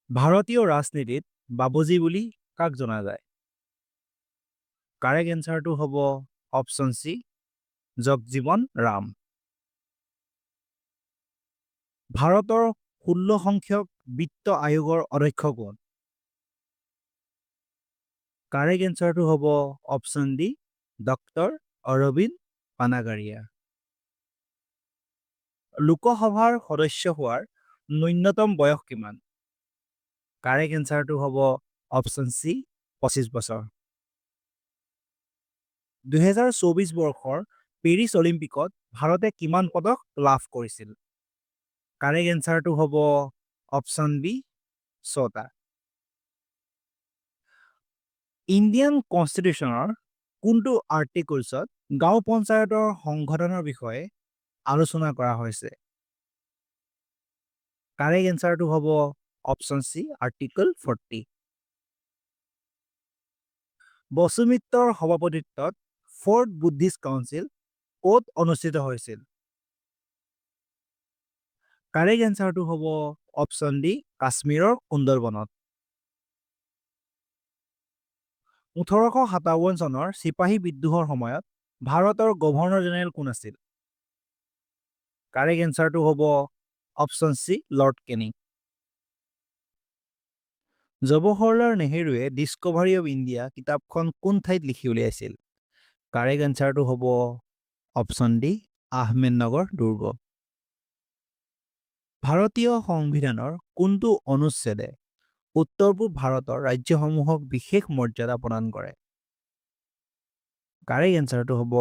ভাৰতীয় ৰাজনীতিত বাবুজী বুলি কাক জনা যায়? কাৰেক্ট এনচাৰটো হ'ব অপশ্যন চি জগজীৱন ৰাম। ভাৰতৰ 16 সংখ্যক বিত্ত আয়োগৰ অধ্যক্ষ কোন? কাৰেক্ট এনচাৰটো হ'ব option D doctor Arvind Panagariya. লোকসভাৰ সদস্য হোৱাৰ ন্যূনতম বয়স কিমান? কাৰেক্ট এনচাৰটো হ'ব অপশ্যন চি 25 বছৰ। 2024 বৰ্ষৰ পেৰিছ অলিম্পিকত ভাৰতে কিমান পদক লাভ কৰিছিল? কাৰেক্ট এনচাৰটো হ'ব অপশ্যন বি 6টা। ইণ্ডিয়ান কনষ্টিটিউশ্যনৰ কোনটো আৰ্টিকলছত গাঁও পঞ্চায়তৰ সংগঠনৰ বিষয়ে আলোচনা কৰা হৈছে? কাৰেক্ট এনচাৰটো হ'ব অপশ্যন চি আৰ্টিকল 40। বসুমিত্ৰৰ সভাপতিত্বত ফৰ্থ বুদ্ধিষ্ট কাউন্সিল ক'ত অনুষ্ঠিত হৈছিল? কাৰেক্ট এনচাৰটো হ'ব অপশ্যন ডি কাশ্মীৰৰ সুন্দৰবনত। 1857 চনৰ চিপাহী বিদ্ৰোহৰ সময়ত ভাৰতৰ গভৰ্ণৰ জেনেৰেল কোন আছিল? কাৰেক্ট এনচাৰটো হ'ব option C lord Canning. Jawaharlal নেহৰুৱে ডিস্কভাৰী অৱ ইণ্ডিয়া কিতাপখন কোন ঠাইত লিখি উলিয়াইছিল? কাৰেক্ট এনচাৰটো হ'ব অপশ্যন ডি আহমেদনগৰ দুৰ্গ। ভাৰতীয় সংবিধানৰ কোনটো অনুচ্ছেদে উত্তৰ পূব ভাৰতৰ ৰাজ্যসমূহক বিশেষ মৰ্যাদা প্ৰদান কৰে? কাৰেক্ট এনচাৰটো হ'ব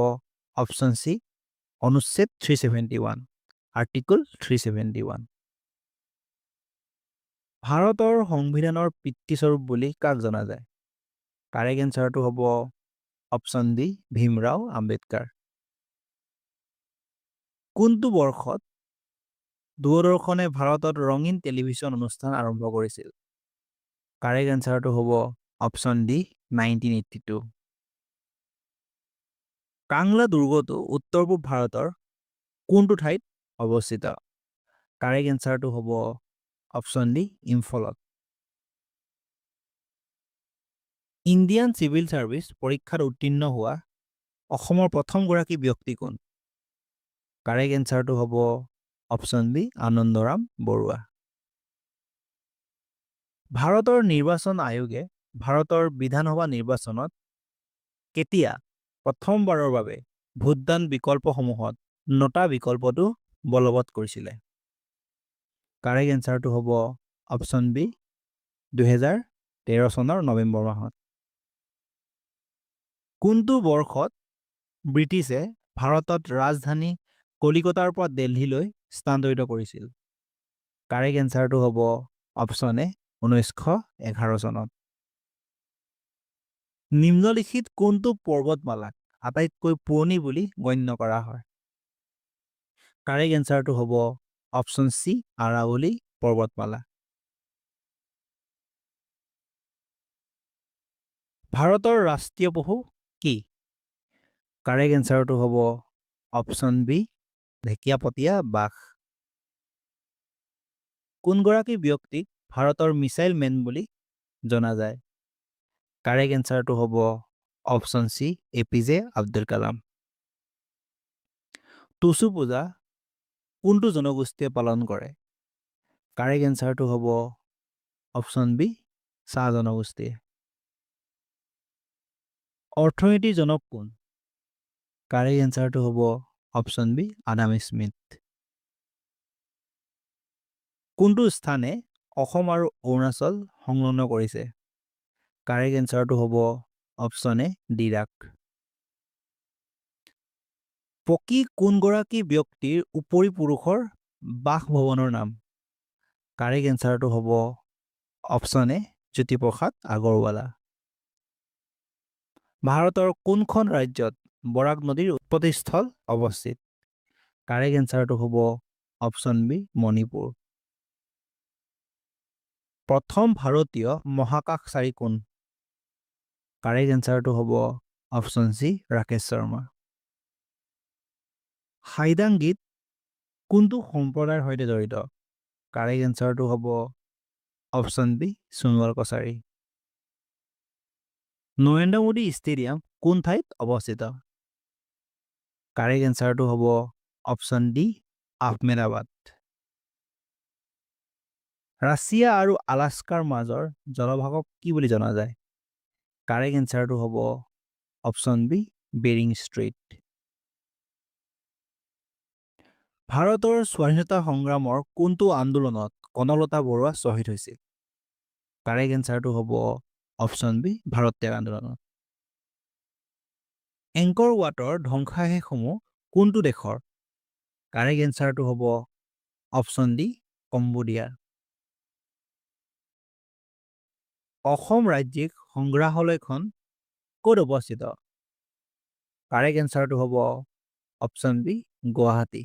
অপশ্যন চি অনুচ্ছেদ 371 আৰ্টিকল 371। ভাৰতৰ সংবিধানৰ পিতৃস্বৰূপ বুলি কাক জনা যায়? কাৰেক্ট এনচাৰটো হ'ব অপশ্যন ডি ভীমৰাও আম্বেদকাৰ। কোনটো বৰ্ষত দূৰদৰ্শনে ভাৰতত ৰঙীন টেলিভিছন অনুষ্ঠান আৰম্ভ কৰিছিল? কাৰেক্ট এনচাৰটো হ'ব অপশ্যন ডি 1982। কাংলা দুৰ্গটো উত্তৰ পূব ভাৰতৰ কোনটো ঠাইত অৱস্থিত? কাৰেক্ট এনচাৰটো হ'ব অপশ্যন ডি ইম্ফলত। ইণ্ডিয়ান চিভিল ছাৰ্ভিচ পৰীক্ষাত উত্তীৰ্ণ হোৱা অসমৰ প্ৰথমগৰাকী ব্যক্তি কোন? কাৰেক্ট এনচাৰটো হ'ব অপশ্যন বি আনন্দৰাম বৰুৱা। ভাৰতৰ নিৰ্বাচন আয়োগে ভাৰতৰ বিধানসভা নিৰ্বাচনত কেতিয়া প্ৰথমবাৰৰ বাবে ভোটদান বিকল্পসমূহত নটা বিকল্পটো বলবৎ কৰিছিলে? কাৰেক্ট এনচাৰটো হ'ব অপশ্যন বি 2013 চনৰ নৱেম্বৰ মাহত। কোনটো বৰ্ষত ব্ৰিটিছে ভাৰতত ৰাজধানী কলিকতাৰ পৰা দিল্লীলৈ স্থানান্তৰিত কৰিছিল? কাৰেক্ট এনচাৰটো হ'ব অপশ্যন এ 1911 চনত। নিম্নলিখিত কোনটো পৰ্বতমালাক আটাইতকৈ পুৰণি বুলি গণ্য কৰা হয়? কাৰেক্ট এনচাৰটো হ'ব অপশ্যন চি আৰাৱলী পৰ্বতমালা। ভাৰতৰ ৰাষ্ট্ৰীয় পশু কি? কাৰেক্ট এনচাৰটো হ'ব অপশ্যন বি ঢেকীয়াপতীয়া বাঘ। কোনগৰাকী ব্যক্তিক ভাৰতৰ মিছাইল মেন বুলি জনা যায়? কাৰেক্ট এনচাৰটো হ'ব option C APJ Abdul Kalam. Tusu পূজা কোনটো জনগোষ্ঠীয়ে পালন কৰে? কাৰেক্ট এনচাৰটো হ'ব অপশ্যন বি চাহ জনগোষ্ঠীয়ে। অৰ্থনীতিৰ জনক কোন? কাৰেক্ট এনচাৰটো হ'ব অপশ্যন বি আডাম স্মিথ। কোনটো স্থানে অসম আৰু অৰুণাচল সংলগ্ন কৰিছে? কাৰেক্ট এনচাৰটো হ'ব অপশ্যন এ ডিৰাক। পকী কোনগৰাকী ব্যক্তিৰ উপৰি পুৰুষৰ বাসভৱনৰ নাম? কাৰেক্ট এনচাৰটো হ'ব অপশ্যন এ জ্যোতিপ্ৰসাদ আগৰৱালা। ভাৰতৰ কোনখন ৰাজ্যত বৰাক নদীৰ উৎপত্তিস্থল অৱস্থিত? কাৰেক্ট এনচাৰটো হ'ব অপশ্যন বি মণিপুৰ। প্ৰথম ভাৰতীয় মহাকাশচাৰী কোন? কাৰেক্ট এনচাৰটো হ'ব অপশ্যন চি ৰাকেশ শৰ্মা। হাইদাং গীত কোনটো সম্প্ৰদায়ৰ সৈতে জড়িত? কাৰেক্ট এনচাৰটো হ'ব option B Sonowal Kachari. Narendra Modi stadium কোন ঠাইত অৱস্থিত? কাৰেক্ট এনচাৰটো হ'ব অপশ্যন ডি আহমেদাবাদ। ৰাছিয়া আৰু আলাস্কাৰ মাজৰ জলভাগক কি বুলি জনা যায়? কাৰেক্ট এনচাৰটো হ'ব অপশ্যন বি বেৰিং ষ্ট্ৰেইট। ভাৰতৰ স্বাধীনতা সংগ্ৰামৰ কোনটো আন্দোলনত কনকলতা বৰুৱা শ্বহীদ হৈছিল? কাৰেক্ট এনচাৰটো হ'ব অপশ্যন বি ভাৰত ত্যাগ আন্দোলনত। এংকৰ ৱাটৰ ধ্বংসাৱশেষসমূহ কোনটো দেশৰ? কাৰেক্ট এনচাৰটো হ'ব অপশ্যন ডি কম্বোডিয়া। অসম ৰাজ্যিক সংগ্ৰহালয়খন ক'ত অৱস্থিত? কাৰেক্ট এনচাৰটো হ'ব অপশ্যন বি গুৱাহাটী।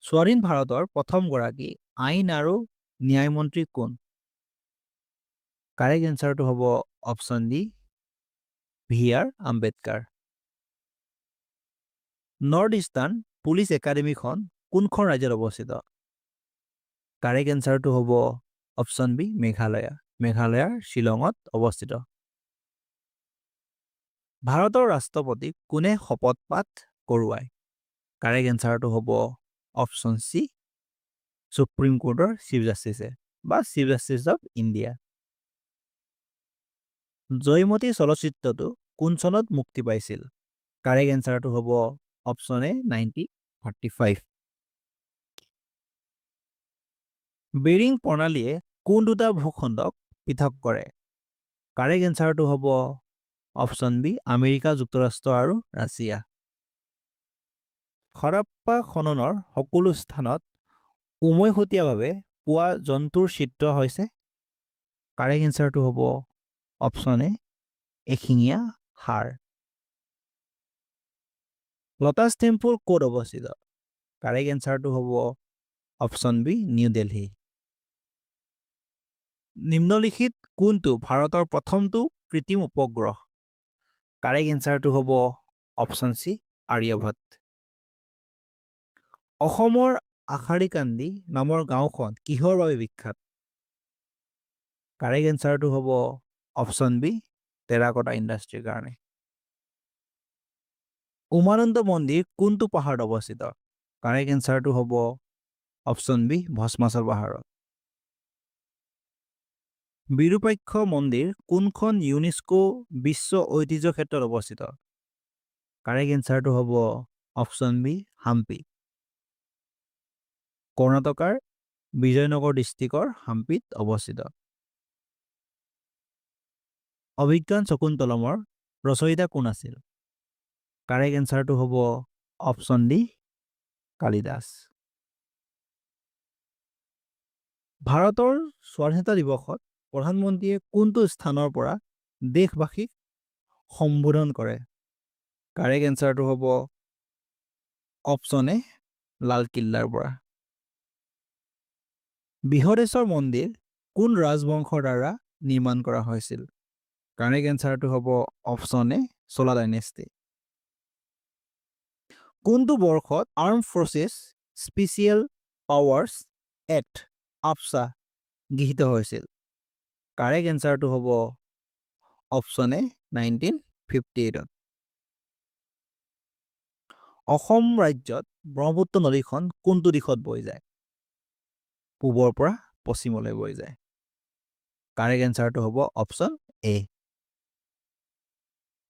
স্বাধীন ভাৰতৰ প্ৰথমগৰাকী আইন আৰু ন্যায় মন্ত্ৰী কোন? কাৰেক্ট এনচাৰটো হ'ব option D B R Ambedkar. North Eastern police একাডেমীখন কোনখন ৰাজ্যত অৱস্থিত? কাৰেক্ট এনচাৰটো হ'ব অপশ্যন বি মেঘালয়া। মেঘালয়াৰ শ্বিলঙত অৱস্থিত। ভাৰতৰ ৰাষ্ট্ৰপতিক কোনে শপত পাঠ কৰোৱায়? কাৰেক্ট এনচাৰটো হ'ব অপশ্যন চি সুপ্ৰিম কোৰ্টৰ চিফ জাষ্টিছে বা chief justice of India. Joymoti চলচ্চিত্ৰটো কোন চনত মুক্তি পাইছিল? কাৰেক্ট এনচাৰটো হ'ব অপশ্যন এ 1935। বেৰিং প্ৰণালীয়ে কোন দুটা ভূখণ্ডক পৃথক কৰে? কাৰেক্ট এনচাৰটো হ'ব অপশ্যন বি আমেৰিকা যুক্তৰাষ্ট্ৰ আৰু ৰাছিয়া। হৰপ্পা খননৰ সকলো স্থানত উমৈহতীয়াভাৱে পোৱা জন্তুৰ চিত্ৰ হৈছে? কাৰেক্ট এনচাৰটো হ'ব অপশ্যন এ এশিঙীয়া হাড়। লোটাছ টেম্পল ক'ত অৱস্থিত? কাৰেক্ট এনচাৰটো হ'ব অপশ্যন বি নিউ দিল্লী। নিম্নলিখিত কোনটো ভাৰতৰ প্ৰথমটো কৃত্ৰিম উপগ্ৰহ? কাৰেক্ট এনচাৰটো হ'ব অপশ্যন চি আৰ্যভট্ট। অসমৰ আশাৰীকান্দি নামৰ গাঁওখন কিহৰ বাবে বিখ্যাত? কাৰেক্ট এনচাৰটো হ'ব অপশ্যন বি টেৰাকটা ইণ্ডাষ্ট্ৰিৰ কাৰণে। উমানন্দ মন্দিৰ কোনটো পাহাৰত অৱস্থিত? কাৰেক্ট এনচাৰটো হ'ব অপশ্যন বি ভস্মাচল পাহাৰত। বিৰুপাক্ষ মন্দিৰ কোনখন ইউনেস্কো বিশ্ব ঐতিহ্য ক্ষেত্ৰত অৱস্থিত? কাৰেক্ট এনচাৰটো হ'ব অপশ্যন বি হাম্পি। কৰ্ণাটকাৰ বিজয়নগৰ ডিষ্ট্ৰিক্টৰ হাম্পিত অৱস্থিত। অভিজ্ঞান শকুন্তলমৰ ৰচয়িতা কোন আছিল? কাৰেক্ট এনচাৰটো হ'ব অপশ্যন ডি কালিদাস। ভাৰতৰ স্বাধীনতা দিৱসত প্ৰধানমন্ত্ৰীয়ে কোনটো স্থানৰ পৰা দেশবাসীক সম্বোধন কৰে? কাৰেক্ট এনচাৰটো হ'ব অপশ্যন এ লালকিল্লাৰ পৰা। বৃহদেশ্বৰ মন্দিৰ কোন ৰাজবংশৰ দ্বাৰা নিৰ্মাণ কৰা হৈছিল? কাৰেক্ট এনচাৰটো হ'ব অপশ্যন এ চোলা ডাইনেষ্টি। কোনটো বৰ্ষত armed forces special powers act AFSPA গৃহীত হৈছিল? কাৰেক্ট এনচাৰটো হ'ব অপশ্যন এ 1958। অসম ৰাজ্যত ব্ৰহ্মপুত্ৰ নদীখন কোনটো দিশত বৈ যায়? পূবৰ পৰা পশ্চিমলৈ বৈ যায়। কাৰেক্ট এনচাৰটো হ'ব অপশ্যন এ।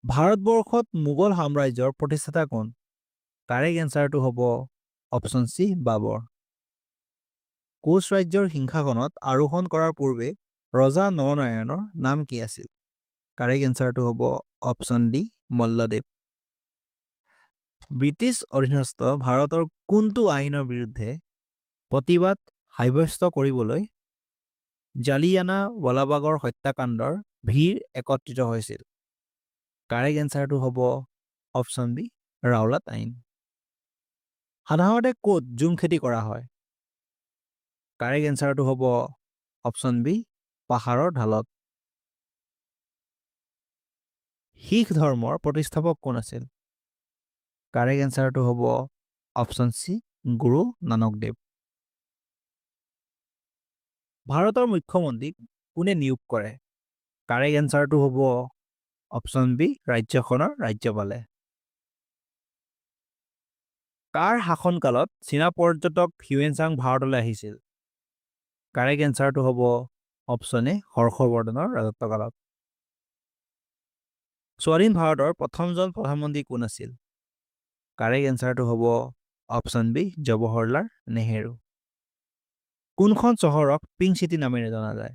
ভাৰতবৰ্ষত মোগল সাম্ৰাজ্যৰ প্ৰতিষ্ঠাতা কোন? কাৰেক্ট এনচাৰটো হ'ব অপশ্যন চি বাবৰ। কোচ ৰাজ্যৰ সিংহাসনত আৰোহণ কৰাৰ পূৰ্বে ৰজা নৰনাৰায়ণৰ নাম কি আছিল? কাৰেক্ট এনচাৰটো হ'ব অপশ্যন ডি মল্লদেৱ। ব্ৰিটিছ অধীনস্থ ভাৰতৰ কোনটো আইনৰ বিৰুদ্ধে প্ৰতিবাদ সাব্যস্ত কৰিবলৈ জালিয়ানাৱালাবাগৰ হত্যাকাণ্ডৰ ভিৰ একত্ৰিত হৈছিল? কাৰেক্ট এনচাৰটো হ'ব অপশ্যন বি ৰাওলাট আইন। সাধাৰণতে ক'ত ঝুম খেতি কৰা হয়? কাৰেক্ট এনচাৰটো হ'ব অপশ্যন বি পাহাৰৰ ঢালত। শিখ ধৰ্মৰ প্ৰতিষ্ঠাপক কোন আছিল? কাৰেক্ট এনচাৰটো হ'ব অপশ্যন চি গুৰু নানক দেৱ। ভাৰতৰ মুখ্যমন্ত্ৰীক কোনে নিয়োগ কৰে? কাৰেক্ট এনচাৰটো হ'ব অপশ্যন বি ৰাজ্যখনৰ ৰাজ্যপালে। কাৰ শাসনকালত চীনা পৰ্যটক হিউৱেন চাং ভাৰতলৈ আহিছিল? কাৰেক্ট এনচাৰটো হ'ব অপশ্যন এ হৰ্ষবৰ্ধনৰ ৰাজত্বকালত। স্বাধীন ভাৰতৰ প্ৰথমজন প্ৰধানমন্ত্ৰী কোন আছিল? কাৰেক্ট এনচাৰটো হ'ব অপশ্যন বি জৱাহৰলাল নেহেৰু। কোনখন চহৰক পিংক চিটি নামেৰে জনা যায়?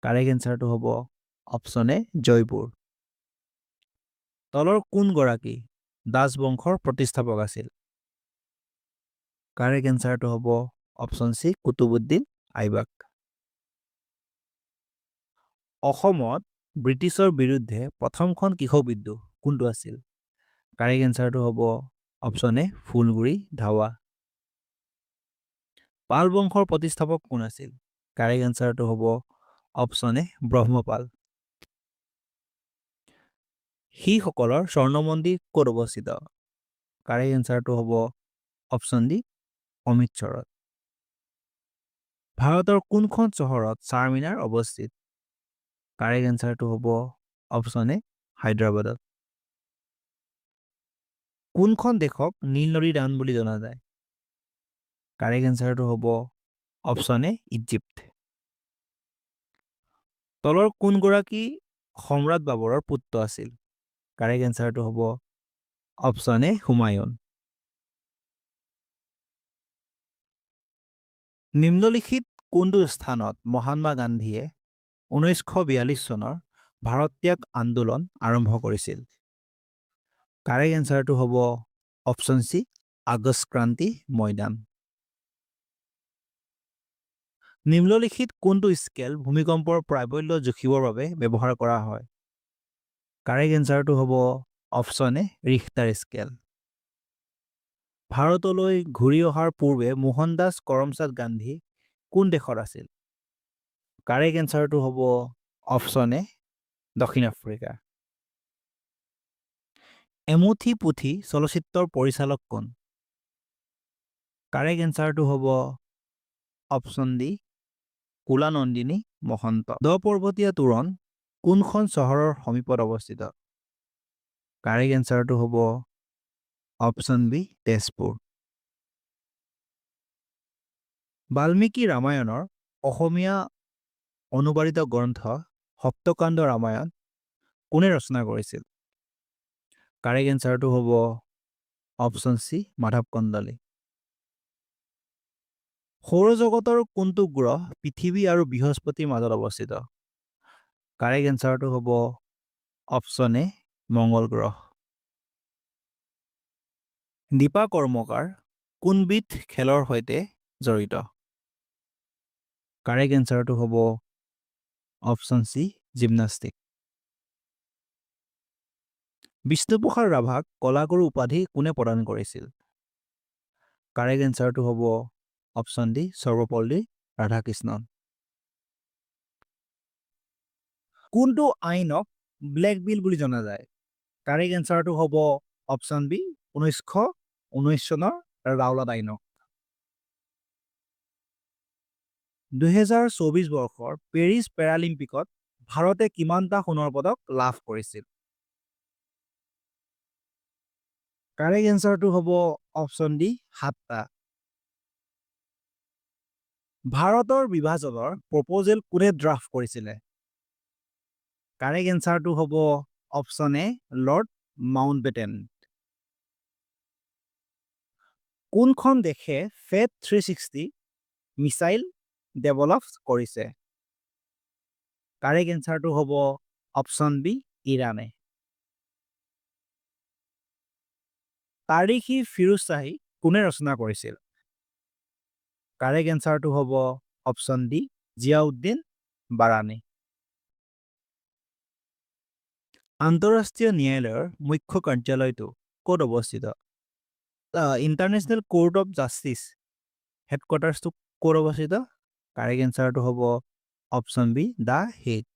কাৰেক্ট এনচাৰটো হ'ব অপশ্যন এ জয়পুৰ। তলৰ কোনগৰাকী দাস বংশৰ প্ৰতিষ্ঠাপক আছিল? কাৰেক্ট এনচাৰটো হ'ব অপশ্যন চি কুতুবুদ্দিন আইবাক। অসমত ব্ৰিটিছৰ বিৰুদ্ধে প্ৰথমখন কৃষক বিদ্ৰোহ কোনটো আছিল? কাৰেক্ট এনচাৰটো হ'ব অপশ্যন এ ফুলগুৰি ধাৱা। পাল বংশৰ প্ৰতিষ্ঠাপক কোন আছিল? কাৰেক্ট এনচাৰটো হ'ব অপশ্যন এ ব্ৰহ্মপাল। শিখসকলৰ স্বৰ্ণ মন্দিৰ ক'ত অৱস্থিত? কাৰেক্ট এনচাৰটো হ'ব অপশ্যন ডি অমৃতসৰত। ভাৰতৰ কোনখন চহৰত চাৰমিনাৰ অৱস্থিত? কাৰেক্ট এনচাৰটো হ'ব অপশ্যন এ হায়দৰাবাদত। কোনখন দেশক নীল নদীৰ দান বুলি জনা যায়? কাৰেক্ট এনচাৰটো হ'ব অপশ্যন এ ইজিপ্ত। তলৰ কোনগৰাকী সম্ৰাট বাবৰৰ পুত্ৰ আছিল? কাৰেক্ট এনচাৰটো হ'ব অপশ্যন এ হুমায়ুন। নিম্নলিখিত কোনটো স্থানত মহাত্মা গান্ধীয়ে 1942 চনৰ ভাৰত ত্যাগ আন্দোলন আৰম্ভ কৰিছিল? কাৰেক্ট এনচাৰটো হ'ব অপশ্যন চি আগষ্ট ক্ৰান্তি ময়দান। নিম্নলিখিত কোনটো স্কেল ভূমিকম্পৰ প্ৰাবল্য জুখিবৰ বাবে ব্যৱহাৰ কৰা হয়? কাৰেক্ট এনচাৰটো হ'ব অপশ্যন এ ৰিখটাৰ স্কেল। ভাৰতলৈ ঘূৰি অহাৰ পূৰ্বে মোহনদাস কৰমচাঁদ গান্ধী কোন দেশত আছিল? কাৰেক্ট এনচাৰটো হ'ব অপশ্যন এ দক্ষিণ আফ্ৰিকা। এমুঠি পুথি চলচ্চিত্ৰৰ পৰিচালক কোন? কাৰেক্ট এনচাৰটো হ'ব অপশ্যন ডি কুলানন্দিনী মহন্ত। দ পৰ্বতীয়া তোৰণ কোনখন চহৰৰ সমীপত অৱস্থিত? কাৰেক্ট এনচাৰটো হ'ব অপশ্যন বি তেজপুৰ। বাল্মীকি ৰামায়ণৰ অসমীয়া অনুবাদিত গ্ৰন্থ সপ্তকাণ্ড ৰামায়ণ কোনে ৰচনা কৰিছিল? কাৰেক্ট এনচাৰটো হ'ব অপশ্যন চি মাধৱ কন্দলী। সৌৰজগতৰ কোনটো গ্ৰহ পৃথিৱী আৰু বৃহস্পতিৰ মাজত অৱস্থিত? কাৰেক্ট এনচাৰটো হ'ব অপশ্যন এ মংগল গ্ৰহ। দীপা কৰ্মকাৰ কোনবিধ খেলৰ সৈতে জড়িত? কাৰেক্ট এনচাৰটো হ'ব অপশ্যন চি জিমনাষ্টিক। বিষ্ণুপ্ৰসাদ ৰাভাক কলাগুৰু উপাধি কোনে প্ৰদান কৰিছিল? কাৰেক্ট এনচাৰটো হ'ব অপশ্যন ডি সৰ্বপল্লী ৰাধাকৃষ্ণন। কোনটো আইনক ব্লেক বিল বুলি জনা যায়? কাৰেক্ট এনচাৰটো হ'ব অপশ্যন বি 1919 চনৰ ৰাওলাট আইনক। 2024 বৰ্ষৰ পেৰিছ পেৰালিম্পিকত ভাৰতে কিমানটা সোণৰ পদক লাভ কৰিছিল? কাৰেক্ট এনচাৰটো হ'ব অপশ্যন ডি 7টা। ভাৰতৰ বিভাজনৰ প্ৰপ'জেল কোনে ড্ৰাফ্ট কৰিছিলে? কাৰেক্ট এনচাৰটো হ'ব অপশ্যন এ লৰ্ড মাউণ্টবেটেন। কোনখন দেশে ফেট 360 মিছাইল ডেভেলপ কৰিছে? কাৰেক্ট এনচাৰটো হ'ব অপশ্যন বি ইৰাণে। তাৰিখ-ই ফিৰোজ শ্বাহী কোনে ৰচনা কৰিছিল? কাৰেক্ট এনচাৰটো হ'ব অপশ্যন ডি জিয়াউদ্দিন বাৰানী। আন্তঃৰাষ্ট্ৰীয় ন্যায়ালয়ৰ মুখ্য কাৰ্যালয়টো ক'ত অৱস্থিত? ইণ্টাৰনেশ্যনেল কোৰ্ট অফ জাষ্টিচ হেডকোৱাৰ্টাৰ্ছটো ক'ত অৱস্থিত? কাৰেক্ট এনচাৰটো হ'ব অপশ্যন বি দ্য হেগ।